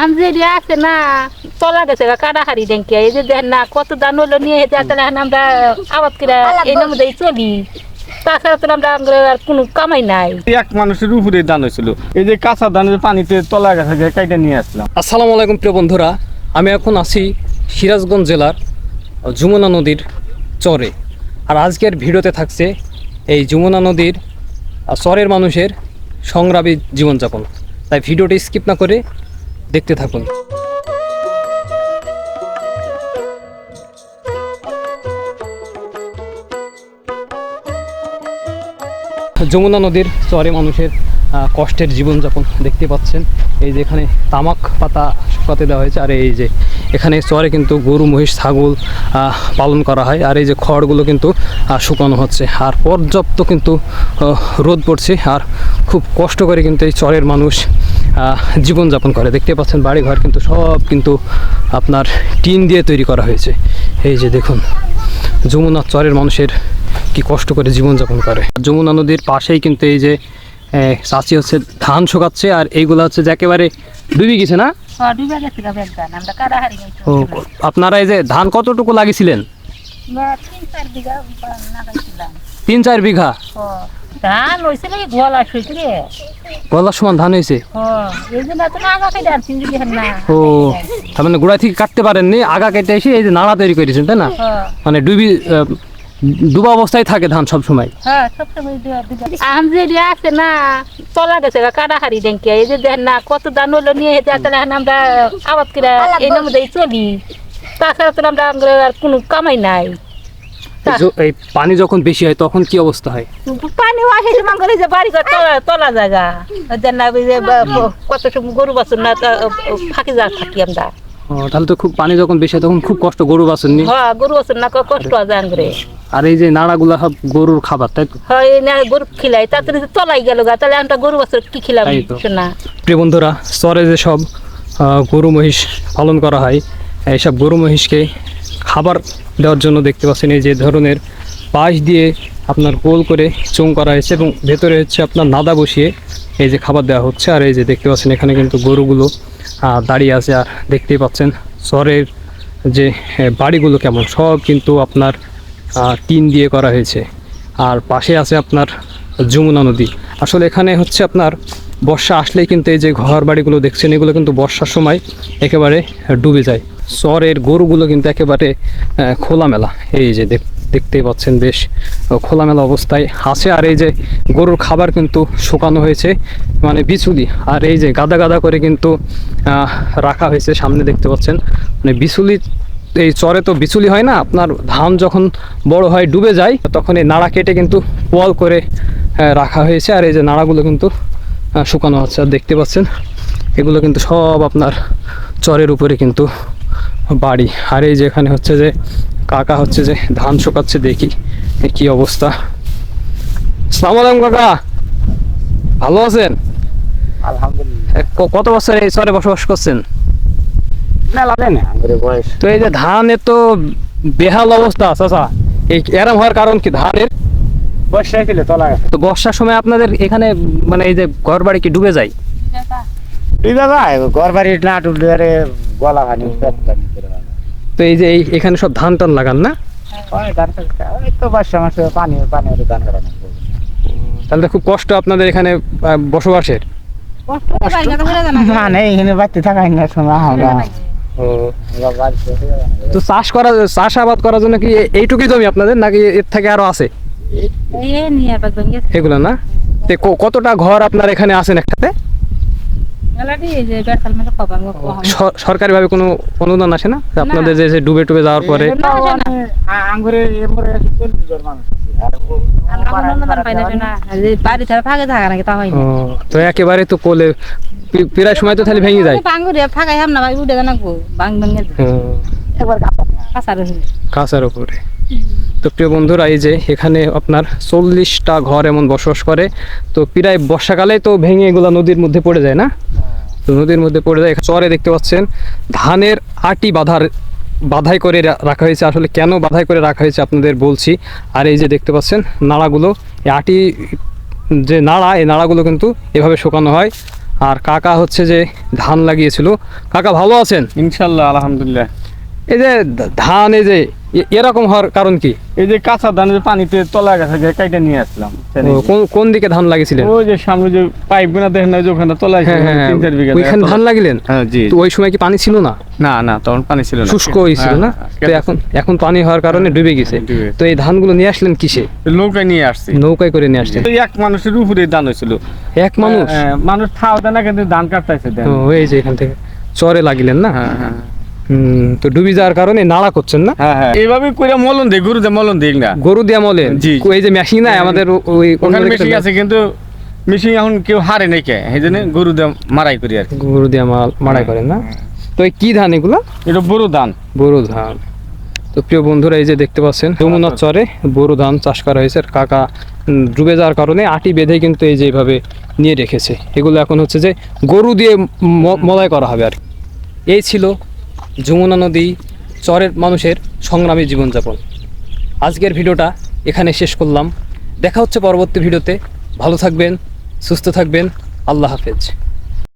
আম যে আছে না তলা গেছে কাটাহারি ডেঙ্কে এই যে দেখেন না কত দান হলো নিয়ে তাহলে আমরা আবাদ করে এই নাম দিয়ে চলি তাছাড়া তো আমরা আর কোনো কামাই নাই। এক মানুষের উপরে দান হয়েছিল, এই যে কাঁচা ধানের পানিতে তলা গেছে কাইটা নিয়ে আসলাম। আসসালামু আলাইকুম প্রিয় বন্ধুরা, আমি এখন আছি সিরাজগঞ্জ জেলার যমুনা নদীর চরে। আর আজকের ভিডিওতে থাকছে এই যমুনা নদীর চরের মানুষের সংগ্রামী জীবনযাপন, তাই ভিডিওটি স্কিপ না করে দেখতে থাকুন। যমুনা নদীর চরে মানুষের কষ্টের জীবনযাপন দেখতে পাচ্ছেন। এই যে এখানে তামাক পাতা শুকাতে দেওয়া হয়েছে, আর এই যে এখানে চরে কিন্তু গরু মহিষ ছাগল পালন করা হয়, আর এই যে খড়গুলো কিন্তু শুকানো হচ্ছে। আর পর্যাপ্ত কিন্তু রোদ পড়ছে, আর খুব কষ্ট করে কিন্তু এই চরের মানুষ জীবনযাপন করে। দেখতে পাচ্ছেন বাড়িঘর কিন্তু সব কিন্তু আপনার টিন দিয়ে তৈরি করা হয়েছে। এই যে দেখুন যমুনা চরের মানুষের কি কষ্ট করে জীবনযাপন করে। যমুনা নদীর পাশেই কিন্তু এই যে চাচি হচ্ছে ধান শুকাচ্ছে, আর এইগুলো হচ্ছে যে একেবারে ডুবে গেছে না? ও, আপনারা এই যে ধান কতটুকু লাগিয়েছিলেন? 3-4 বিঘা ধান হয়েছে নাকি গলা শুয়েছে রে, গলার সমান ধান হয়েছে। ও, তার মানে গোড়া থেকে কাটতে পারেননি, আগা কেটে এসে এই যে নাড়া তৈরি করেছেন, তাই না? মানে ডুবা অবস্থায় থাকে ধান সব সময়। আম যে আছে না তলা গেছে কাটাহারি ডেঙ্কে এই যে দেখেন না কত দান হলো নিয়ে তাহলে আমরা আবাদ করে এই নাম দিয়ে চলি তাছাড়া তো আমরা আর কোনো কামাই নাই। এই পানি যখন বেশি হয় তখন কি অবস্থা হয়? পানি আসে মাঙ্গলে যে বাড়ি ঘর তলা জায়গা না কত গরু বাছুর না ফাঁকি যা থাকি আমরা। তাহলে তো খুব পানি যখন বেশি হয় তখন খুব কষ্ট, গরু বাছুর নি? হ্যাঁ, গরু বাছুর না কষ্ট আছে আঙ্গুরে। আর এই যে নাড়াগুলা সব গরুর খাবার, তাই তো? হ্যাঁ, গরু খিলাই তাড়াতাড়ি তলাই গেল গা, তাহলে আমরা গরু বাছুর কি খিলাম না। প্রিয় বন্ধুরা, চরে যে সব গরু মহিষ পালন করা হয়, এইসব গরু মহিষকে খাবার দেওয়ার জন্য দেখতে পাচ্ছেন এই যে ধরনের পাশ দিয়ে আপনার গোল করে চোং করা হয়েছে, এবং ভেতরে হচ্ছে আপনার নাদা বসিয়ে এই যে খাবার দেওয়া হচ্ছে। আর এই যে দেখতে পাচ্ছেন এখানে কিন্তু গরুগুলো দাঁড়িয়ে আছে, আর দেখতেই পাচ্ছেন চরের যে বাড়িগুলো কেমন সব কিন্তু আপনার টিন দিয়ে করা হয়েছে। আর পাশে আছে আপনার যমুনা নদী। আসলে এখানে হচ্ছে আপনার বর্ষা আসলেই কিন্তু এই যে ঘর বাড়িগুলো দেখছেন এগুলো কিন্তু বর্ষার সময় একেবারে ডুবে যায়। চরের গরুগুলো কিন্তু একেবারে খোলামেলা, এই যে দেখতেই পাচ্ছেন বেশ খোলামেলা অবস্থায় আছে। আর এই যে গরুর খাবার কিন্তু শুকানো হয়েছে, মানে বিচুলি, আর এই যে গাদা গাদা করে কিন্তু রাখা হয়েছে সামনে দেখতে পাচ্ছেন। মানে বিচুলি, এই চরে তো বিচুলি হয় না, আপনার ধান যখন বড় হয় ডুবে যায় তখন এই নাড়া কেটে কিন্তু পোয়াল করে রাখা হয়েছে। আর এই যে নাড়াগুলো কিন্তু শুকানো হচ্ছে, আর দেখতে পাচ্ছেন এগুলো কিন্তু সব আপনার চরের উপরে কিন্তু বাড়ি। আর এই যে এখানে হচ্ছে যে কাকা হচ্ছে যে ধান শুকাচ্ছে, দেখি কি অবস্থা। আসসালামু আলাইকুম কাকা, ভালো আছেন? আলহামদুলিল্লাহ। কত বছর এই চরে বসবাস করছেন? তো এই যে ধানের তো বেহাল অবস্থা চাচা, এই এরম হওয়ার কারণ কি? ধানের বর্ষায় ছিল তলা গেছে, তো বর্ষার সময় আপনাদের এখানে মানে এই যে ঘর বাড়ি কি ডুবে যায়? ঘর বাড়ি না ডুবলে গলা ভাঙি। তো এই যে এখানে সব ধান টান লাগান না? তো বর্ষা মাসে পানি ধান কাটা, তাহলে তো খুব কষ্ট আপনাদের এখানে বসবাসের। মানে এখানে বাড়তে থাকা তো চাষাবাদ করার জন্য কি এইটুকুই জমি আপনাদের, নাকি এর থেকে আরো আছে এগুলো? না, কতটা ঘর আপনার এখানে আছেন একসাথে? সরকারি ভাবে কোনো অনুদান আসে না আপনাদের যে ডুবে টুবে যাওয়ার পরে? তো একেবারে তো কোলে প্রায় সময় তো তাহলে ভেঙে যায়। কাঁচার উপরে। তো প্রিয় বন্ধুরা, এই যে এখানে আপনার 40টা ঘর এমন বসবাস করে। তো প্রায় বর্ষাকালে তো ভেঙে এগুলো নদীর মধ্যে পড়ে যায় না? তো নদীর মধ্যে পড়ে যায়। চরে দেখতে পাচ্ছেন ধানের আটি বাধাই করে রাখা হয়েছে। আসলে কেন বাধাই করে রাখা হয়েছে আপনাদের বলছি। আর এই যে দেখতে পাচ্ছেন নাড়াগুলো, এই আটি যে নাড়া, এই নাড়াগুলো কিন্তু এভাবে শুকানো হয়। আর কাকা হচ্ছে যে ধান লাগিয়েছিল। কাকা ভালো আছেন? ইনশাল্লাহ আলহামদুলিল্লাহ। এই যে ধান এই যে এরকম হওয়ার কারণ কি? এই যে কাঁচা ধান যে পানিতে তলা গেছে কাইটা নিয়ে আসলাম। কোন দিকে ধান লাগিয়েছিলেন? ওই যে সামনে যে পাইপ গুনা দেখেন না, যে ওখানে তলা আছে, হ্যাঁ হ্যাঁ 3-4 বিঘা ওইখানে ধান লাগিলেন? হ্যাঁ জি। তো ওই সময় কি পানি ছিল না? না না, তখন পানি ছিল না, শুষ্ক হয়েছিল না? হ্যাঁ, তো এখন পানি হওয়ার কারণে ডুবে গেছে। ডুবে গেছে। তো এই ধানগুলো নিয়ে আসলেন কিসে? নৌকায় নিয়ে আসছি। নৌকায় করে নিয়ে আসলেন? তো এক মানুষের উপরে ধান হয়েছিল। এক মানুষ? মানুষ খাওয়া দেয় না, কিন্তু ধান কাটতেছে। ও, এই যে এখান থেকে চরে লাগিলেন না? হ্যাঁ হ্যাঁ তো ডুবে যাওয়ার কারণে নাড়া করছেন না? হ্যাঁ হ্যাঁ, এইভাবে কইরা মলন দেই, গরু দিয়ে মলন দেই না। গরু দিয়ে মলেন? জি। এই যে মেশিন নাই আমাদের ওই ওখানে মেশিন আছে, কিন্তু মেশিন এখন কেউ হারে নাই, কে এই জন্য গরু দিয়ে মারাই করি আর কি। গরু দিয়ে মাড়াই করেন না? তো এই কি ধান এগুলো? এটা বড় ধান। বোরো ধান। তো প্রিয় বন্ধুরা, এই যে দেখতে পাচ্ছেন যমুনার চরে বোরো ধান চাষ করা হয়েছে। আর কাকা ডুবে যাওয়ার কারণে আটি বেঁধে কিন্তু এই যে এইভাবে নিয়ে রেখেছে। এগুলো এখন হচ্ছে যে গরু দিয়ে মলাই করা হবে আর কি। এই ছিল যমুনা নদী চরের মানুষের সংগ্রামী জীবনযাপন। আজকের ভিডিওটা এখানে শেষ করলাম। দেখা হচ্ছে পরবর্তী ভিডিওতে। ভালো থাকবেন, সুস্থ থাকবেন। আল্লাহ হাফেজ।